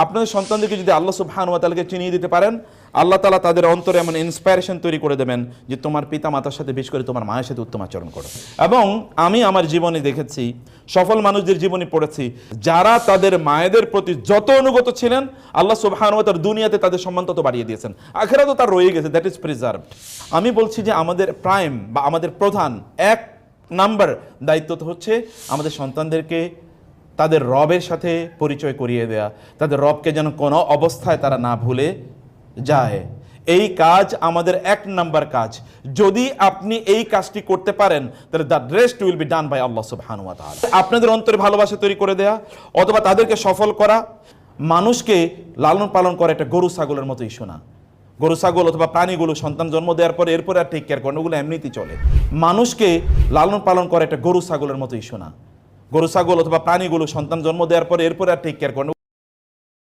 আপনাদের সন্তানদেরকে যদি আল্লাহ সুবহানাহু ওয়া তাআলাকে চিনিয়ে দিতে পারেন, আল্লাহ তাআলা তাদের অন্তরে এমন ইন্সপায়ারেশন তৈরি করে দেবেন যে তোমার পিতা মাতার সাথে, বিশেষ করে তোমার মায়ের সাথে উত্তম আচরণ করো। এবং আমি আমার জীবনে দেখেছি, সফল মানুষদের জীবনে পড়েছি, যারা তাদের মায়েদের প্রতি যত অনুগত ছিলেন, আল্লাহ সুবহানাহু ওয়া তাআলা দুনিয়াতে তাদের সম্মান তত বাড়িয়ে দিয়েছেন, আখিরাতেও তার রয়ে গেছে, দ্যাট ইজ প্রিজার্ভড। আমি বলছি যে আমাদের প্রাইম বা আমাদের প্রধান এক নাম্বার দায়িত্ব তো হচ্ছে আমাদের সন্তানদেরকে তাদের রবের সাথে পরিচয় করিয়ে দেয়া, তাদের রবকে যেন কোনো অবস্থায় তারা না ভুলে যায়। এই কাজ আমাদের এক নাম্বার কাজ। যদি আপনি এই কাজটি করতে পারেন, তাহলে the rest will be done by আল্লাহ সুবহানাহু ওয়া তাআলা। আপনাদের অন্তরে ভালোবাসা তৈরি করে দেয়া অথবা তাদেরকে সফল করা, মানুষকে লালন পালন করা একটা গরু ছাগলের মতো ইস্যু না। গরু ছাগল অথবা প্রাণীগুলো সন্তান জন্ম দেওয়ার পরে এরপরে আর টেক কেয়ার করেন, ওগুলো এমনিতেই চলে। মানুষকে লালন পালন করা একটা গরু ছাগলের মতো ইস্যু না। গরু ছাগল অথবা প্রাণীগুলো সন্তান জন্ম দেওয়ার পরে এরপরে আর টেক কেয়ার করেন।